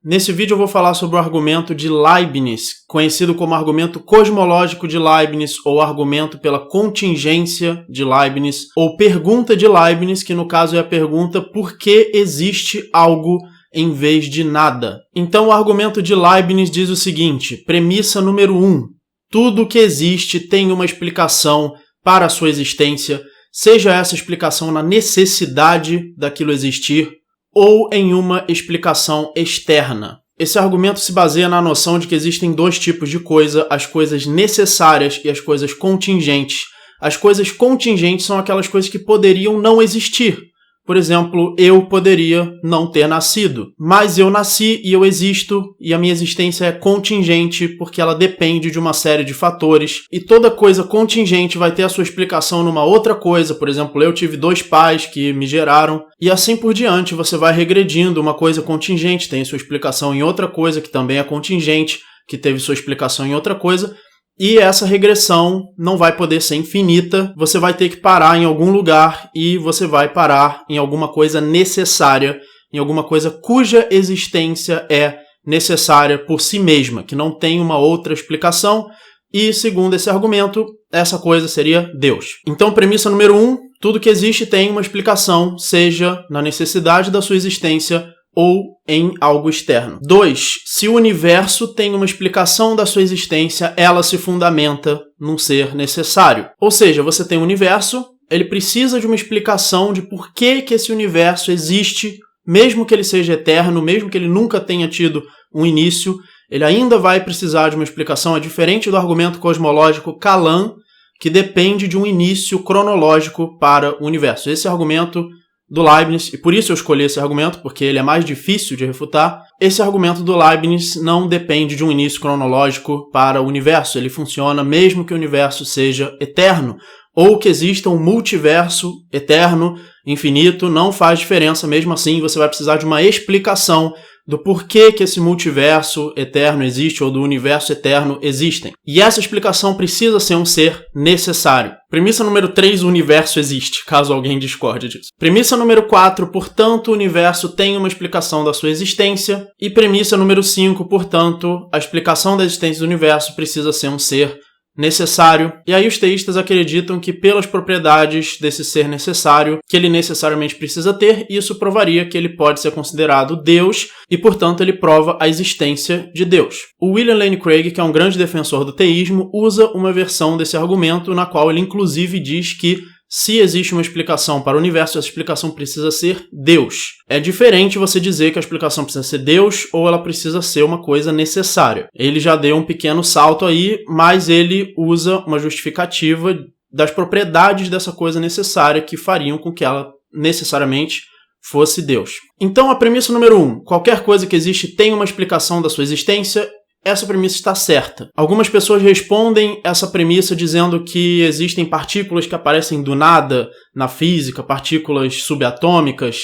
Nesse vídeo eu vou falar sobre o argumento de Leibniz, conhecido como argumento cosmológico de Leibniz, ou argumento pela contingência de Leibniz, ou pergunta de Leibniz, que no caso é a pergunta por que existe algo em vez de nada. Então o argumento de Leibniz diz o seguinte: premissa número 1. Tudo que existe tem uma explicação para a sua existência, seja essa explicação na necessidade daquilo existir, ou em uma explicação externa. Esse argumento se baseia na noção de que existem dois tipos de coisa, as coisas necessárias e as coisas contingentes. As coisas contingentes são aquelas coisas que poderiam não existir. Por exemplo, eu poderia não ter nascido, mas eu nasci e eu existo, e a minha existência é contingente porque ela depende de uma série de fatores, e toda coisa contingente vai ter a sua explicação numa outra coisa. Por exemplo, eu tive 2 pais que me geraram, e assim por diante. Você vai regredindo. Uma coisa contingente tem sua explicação em outra coisa que também é contingente, que teve sua explicação em outra coisa. E essa regressão não vai poder ser infinita, você vai ter que parar em algum lugar e você vai parar em alguma coisa necessária, em alguma coisa cuja existência é necessária por si mesma, que não tem uma outra explicação, e segundo esse argumento, essa coisa seria Deus. Então, premissa número 1, tudo que existe tem uma explicação, seja na necessidade da sua existência ou em algo externo. 2. Se o universo tem uma explicação da sua existência, ela se fundamenta num ser necessário. Ou seja, você tem um universo, ele precisa de uma explicação de por que esse universo existe, mesmo que ele seja eterno, mesmo que ele nunca tenha tido um início, ele ainda vai precisar de uma explicação. É diferente do argumento cosmológico Kalam, que depende de um início cronológico para o universo. Esse argumento do Leibniz, e por isso eu escolhi esse argumento, porque ele é mais difícil de refutar. Esse argumento do Leibniz não depende de um início cronológico para o universo. Ele funciona mesmo que o universo seja eterno, ou que exista um multiverso eterno, infinito, não faz diferença. Mesmo assim, você vai precisar de uma explicação do porquê que esse multiverso eterno existe, ou do universo eterno existem. E essa explicação precisa ser um ser necessário. Premissa número 3, o universo existe, caso alguém discorde disso. Premissa número 4, portanto, o universo tem uma explicação da sua existência. E premissa número 5, portanto, a explicação da existência do universo precisa ser um ser necessário. E aí os teístas acreditam que pelas propriedades desse ser necessário, que ele necessariamente precisa ter, isso provaria que ele pode ser considerado Deus e, portanto, ele prova a existência de Deus. O William Lane Craig, que é um grande defensor do teísmo, usa uma versão desse argumento na qual ele inclusive diz que se existe uma explicação para o universo, essa explicação precisa ser Deus. É diferente você dizer que a explicação precisa ser Deus ou ela precisa ser uma coisa necessária. Ele já deu um pequeno salto aí, mas ele usa uma justificativa das propriedades dessa coisa necessária que fariam com que ela necessariamente fosse Deus. Então a premissa número 1, qualquer coisa que existe tem uma explicação da sua existência. Essa premissa está certa. Algumas pessoas respondem essa premissa dizendo que existem partículas que aparecem do nada na física, partículas subatômicas,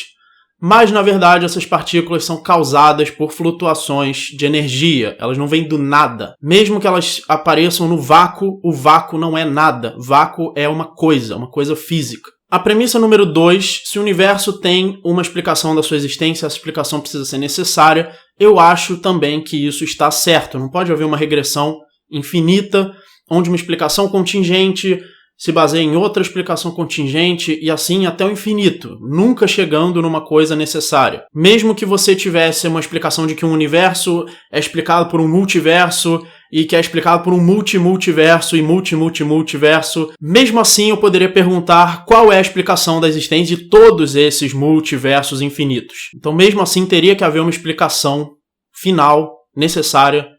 mas na verdade essas partículas são causadas por flutuações de energia. Elas não vêm do nada. Mesmo que elas apareçam no vácuo, o vácuo não é nada. Vácuo é uma coisa física. A premissa número 2, se o universo tem uma explicação da sua existência, essa explicação precisa ser necessária. Eu acho também que isso está certo. Não pode haver uma regressão infinita, onde uma explicação contingente se baseia em outra explicação contingente e assim até o infinito, nunca chegando numa coisa necessária. Mesmo que você tivesse uma explicação de que um universo é explicado por um multiverso e que é explicado por um multiverso e multiverso, mesmo assim eu poderia perguntar qual é a explicação da existência de todos esses multiversos infinitos. Então mesmo assim teria que haver uma explicação final, necessária,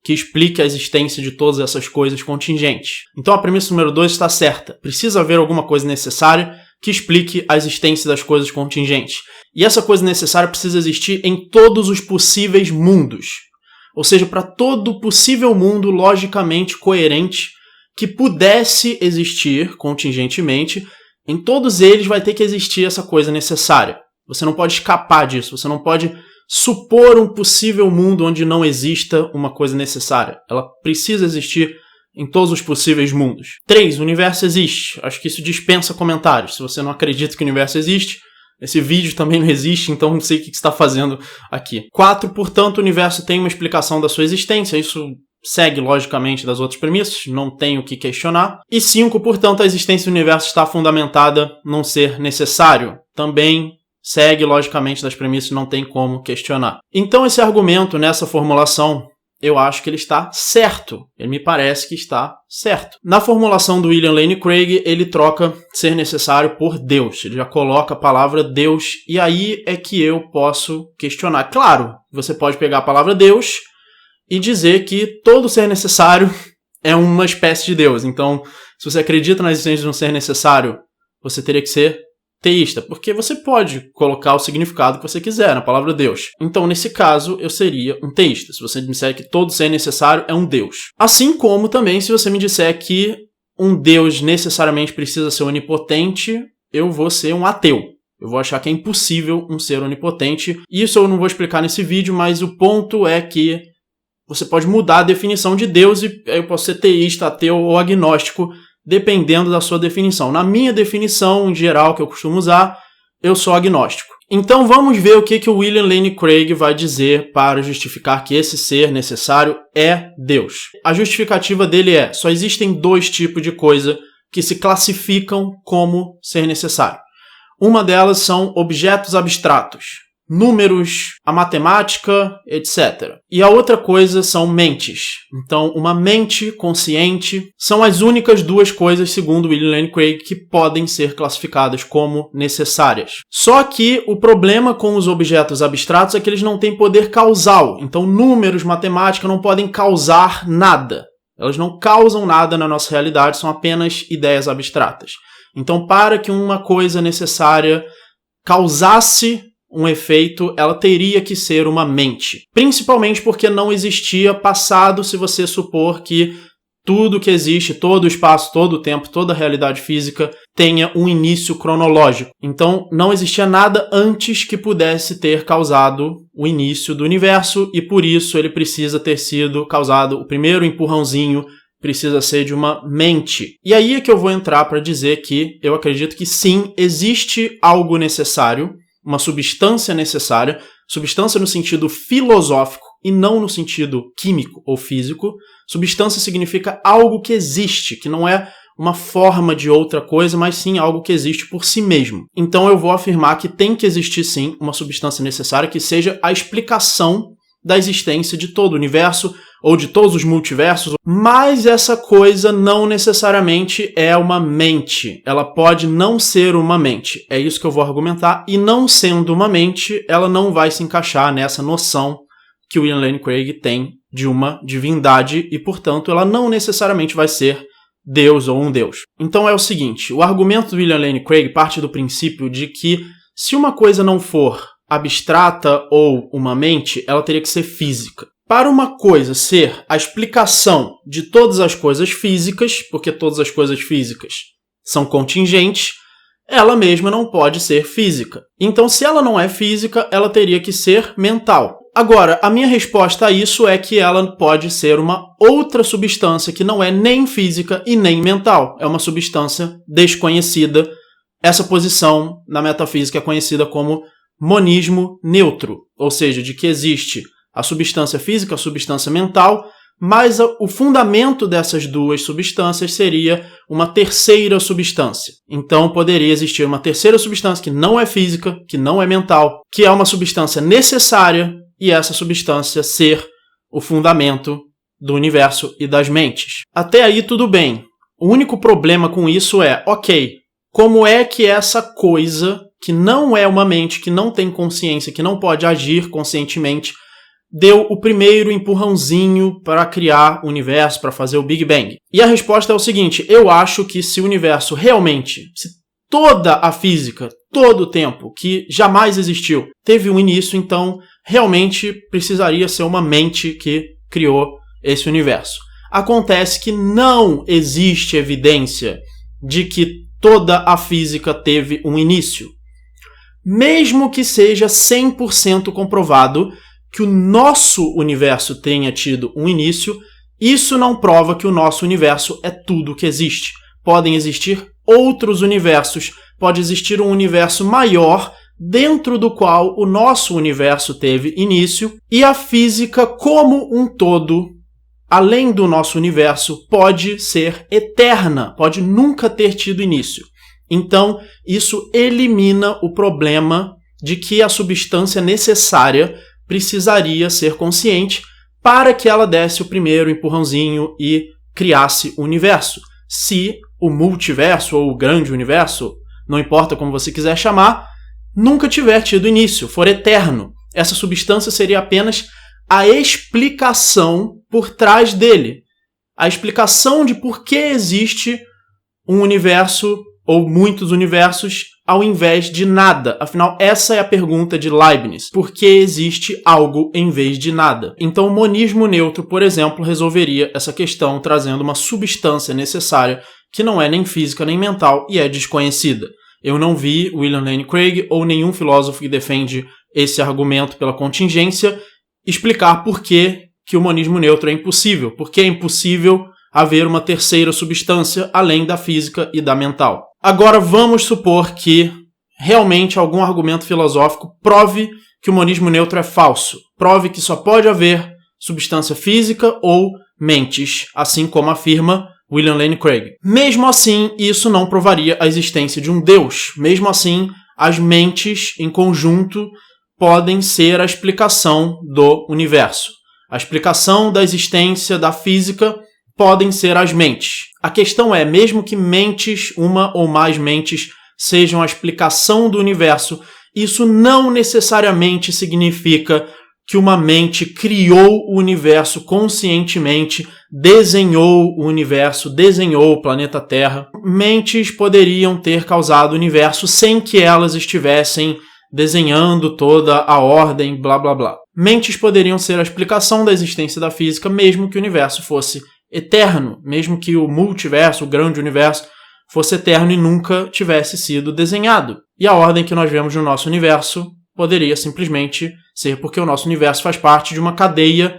que explique a existência de todas essas coisas contingentes. Então a premissa número 2 está certa. Precisa haver alguma coisa necessária que explique a existência das coisas contingentes. E essa coisa necessária precisa existir em todos os possíveis mundos. Ou seja, para todo possível mundo logicamente coerente que pudesse existir contingentemente, em todos eles vai ter que existir essa coisa necessária. Você não pode escapar disso, você não pode supor um possível mundo onde não exista uma coisa necessária. Ela precisa existir em todos os possíveis mundos. 3. O universo existe. Acho que isso dispensa comentários. Se você não acredita que o universo existe, Esse vídeo também não existe, então não sei o que você está fazendo aqui. 4, portanto, o universo tem uma explicação da sua existência. Isso segue, logicamente, das outras premissas, não tem o que questionar. E 5, portanto, a existência do universo está fundamentada num ser necessário. Também segue, logicamente, das premissas, não tem como questionar. Então, esse argumento, nessa formulação, eu acho que ele está certo. Ele me parece que está certo. Na formulação do William Lane Craig, ele troca ser necessário por Deus. Ele já coloca a palavra Deus, e aí é que eu posso questionar. Claro, você pode pegar a palavra Deus e dizer que todo ser necessário é uma espécie de Deus. Então, se você acredita na existência de um ser necessário, você teria que ser teísta, porque você pode colocar o significado que você quiser na palavra Deus. Então, nesse caso, eu seria um teísta, se você me disser que todo ser necessário é um Deus. Assim como também, se você me disser que um Deus necessariamente precisa ser onipotente, eu vou ser um ateu. Eu vou achar que é impossível um ser onipotente. Isso eu não vou explicar nesse vídeo, mas o ponto é que você pode mudar a definição de Deus e eu posso ser teísta, ateu ou agnóstico, dependendo da sua definição. Na minha definição, em geral, que eu costumo usar, eu sou agnóstico. Então vamos ver o que o William Lane Craig vai dizer para justificar que esse ser necessário é Deus. A justificativa dele é: só existem 2 tipos de coisa que se classificam como ser necessário. Uma delas são objetos abstratos, números, a matemática, etc. E a outra coisa são mentes. Então, uma mente consciente são as únicas 2 coisas, segundo William Lane Craig, que podem ser classificadas como necessárias. Só que o problema com os objetos abstratos é que eles não têm poder causal. Então, números, matemática não podem causar nada. Elas não causam nada na nossa realidade, são apenas ideias abstratas. Então, para que uma coisa necessária causasse um efeito, ela teria que ser uma mente. Principalmente porque não existia passado, se você supor que tudo que existe, todo o espaço, todo o tempo, toda a realidade física tenha um início cronológico. Então, não existia nada antes que pudesse ter causado o início do universo e por isso ele precisa ter sido causado, o primeiro empurrãozinho precisa ser de uma mente. E aí é que eu vou entrar para dizer que eu acredito que sim, existe algo necessário, uma substância necessária, substância no sentido filosófico e não no sentido químico ou físico. Substância significa algo que existe, que não é uma forma de outra coisa, mas sim algo que existe por si mesmo. Então eu vou afirmar que tem que existir sim uma substância necessária que seja a explicação da existência de todo o universo ou de todos os multiversos, mas essa coisa não necessariamente é uma mente. Ela pode não ser uma mente. É isso que eu vou argumentar. E não sendo uma mente, ela não vai se encaixar nessa noção que o William Lane Craig tem de uma divindade e, portanto, ela não necessariamente vai ser Deus ou um Deus. Então é o seguinte, o argumento do William Lane Craig parte do princípio de que se uma coisa não for abstrata ou uma mente, ela teria que ser física. Para uma coisa ser a explicação de todas as coisas físicas, porque todas as coisas físicas são contingentes, ela mesma não pode ser física. Então, se ela não é física, ela teria que ser mental. Agora, a minha resposta a isso é que ela pode ser uma outra substância que não é nem física e nem mental. É uma substância desconhecida. Essa posição na metafísica é conhecida como monismo neutro, ou seja, de que existe a substância física, a substância mental, mas o fundamento dessas 2 substâncias seria uma terceira substância. Então poderia existir uma terceira substância que não é física, que não é mental, que é uma substância necessária e essa substância ser o fundamento do universo e das mentes. Até aí tudo bem. O único problema com isso é, ok, como é que essa coisa que não é uma mente, que não tem consciência, que não pode agir conscientemente, deu o primeiro empurrãozinho para criar o universo, para fazer o Big Bang? E a resposta é o seguinte, eu acho que se o universo realmente, se toda a física, todo o tempo, que jamais existiu, teve um início, então realmente precisaria ser uma mente que criou esse universo. Acontece que não existe evidência de que toda a física teve um início. Mesmo que seja 100% comprovado que o nosso universo tenha tido um início, isso não prova que o nosso universo é tudo que existe. Podem existir outros universos, pode existir um universo maior dentro do qual o nosso universo teve início, e a física como um todo, além do nosso universo, pode ser eterna, pode nunca ter tido início. Então, isso elimina o problema de que a substância necessária precisaria ser consciente para que ela desse o primeiro empurrãozinho e criasse o universo. Se o multiverso ou o grande universo, não importa como você quiser chamar, nunca tiver tido início, for eterno, essa substância seria apenas a explicação por trás dele. A explicação de por que existe um universo ou muitos universos ao invés de nada. Afinal, essa é a pergunta de Leibniz. Por que existe algo em vez de nada? Então, o monismo neutro, por exemplo, resolveria essa questão trazendo uma substância necessária que não é nem física nem mental e é desconhecida. Eu não vi William Lane Craig ou nenhum filósofo que defende esse argumento pela contingência explicar por que o monismo neutro é impossível. Por que é impossível haver uma terceira substância além da física e da mental. Agora vamos supor que realmente algum argumento filosófico prove que o monismo neutro é falso. Prove que só pode haver substância física ou mentes, assim como afirma William Lane Craig. Mesmo assim, isso não provaria a existência de um Deus. Mesmo assim, as mentes em conjunto podem ser a explicação do universo. A explicação da existência da física podem ser as mentes. A questão é, mesmo que mentes, uma ou mais mentes, sejam a explicação do universo, isso não necessariamente significa que uma mente criou o universo conscientemente, desenhou o universo, desenhou o planeta Terra. Mentes poderiam ter causado o universo sem que elas estivessem desenhando toda a ordem, blá blá blá. Mentes poderiam ser a explicação da existência da física, mesmo que o universo fosse eterno, mesmo que o multiverso, o grande universo, fosse eterno e nunca tivesse sido desenhado. E a ordem que nós vemos no nosso universo poderia simplesmente ser porque o nosso universo faz parte de uma cadeia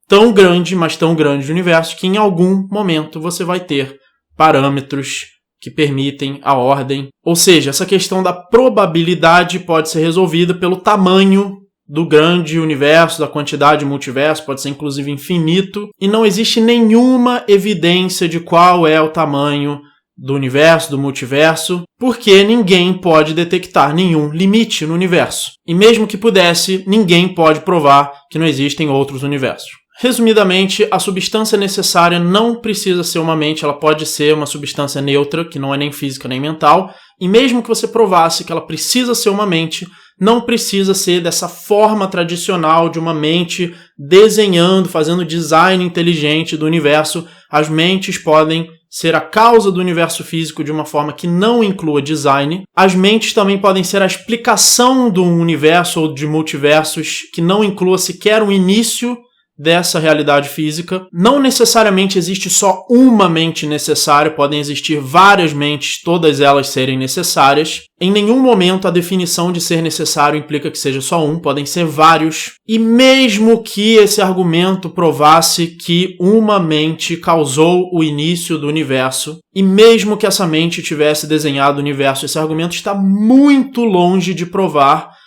tão grande, mas tão grande de universo, que em algum momento você vai ter parâmetros que permitem a ordem. Ou seja, essa questão da probabilidade pode ser resolvida pelo tamanho do grande universo, da quantidade de multiverso, pode ser inclusive infinito, e não existe nenhuma evidência de qual é o tamanho do universo, do multiverso, porque ninguém pode detectar nenhum limite no universo. E mesmo que pudesse, ninguém pode provar que não existem outros universos. Resumidamente, a substância necessária não precisa ser uma mente, ela pode ser uma substância neutra, que não é nem física nem mental, e mesmo que você provasse que ela precisa ser uma mente, não precisa ser dessa forma tradicional de uma mente desenhando, fazendo design inteligente do universo. As mentes podem ser a causa do universo físico de uma forma que não inclua design. As mentes também podem ser a explicação do universo ou de multiversos que não inclua sequer um início dessa realidade física. Não necessariamente existe só uma mente necessária, podem existir várias mentes, todas elas serem necessárias. Em nenhum momento a definição de ser necessário implica que seja só um, podem ser vários. E mesmo que esse argumento provasse que uma mente causou o início do universo, e mesmo que essa mente tivesse desenhado o universo, esse argumento está muito longe de provar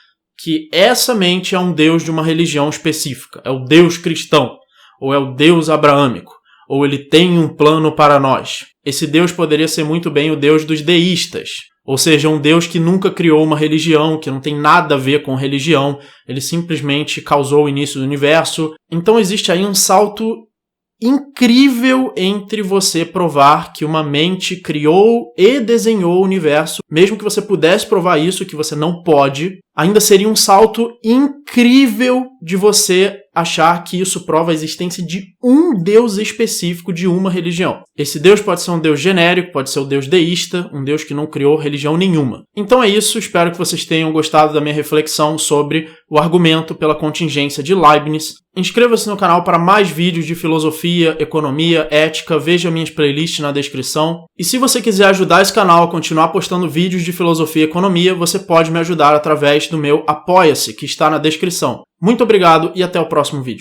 que essa mente é um deus de uma religião específica, é o deus cristão, ou é o deus abraâmico, ou ele tem um plano para nós. Esse deus poderia ser muito bem o deus dos deístas, ou seja, um deus que nunca criou uma religião, que não tem nada a ver com religião, ele simplesmente causou o início do universo. Então existe aí um salto incrível entre você provar que uma mente criou e desenhou o universo. Mesmo que você pudesse provar isso, que você não pode, ainda seria um salto incrível de você achar que isso prova a existência de um deus específico de uma religião. Esse deus pode ser um deus genérico, pode ser o deus deísta, um deus que não criou religião nenhuma. Então é isso, espero que vocês tenham gostado da minha reflexão sobre o argumento pela contingência de Leibniz. Inscreva-se no canal para mais vídeos de filosofia, economia, ética, veja minhas playlists na descrição. E se você quiser ajudar esse canal a continuar postando vídeos de filosofia e economia, você pode me ajudar através do meu Apoia-se, que está na descrição. Muito obrigado e até o próximo vídeo.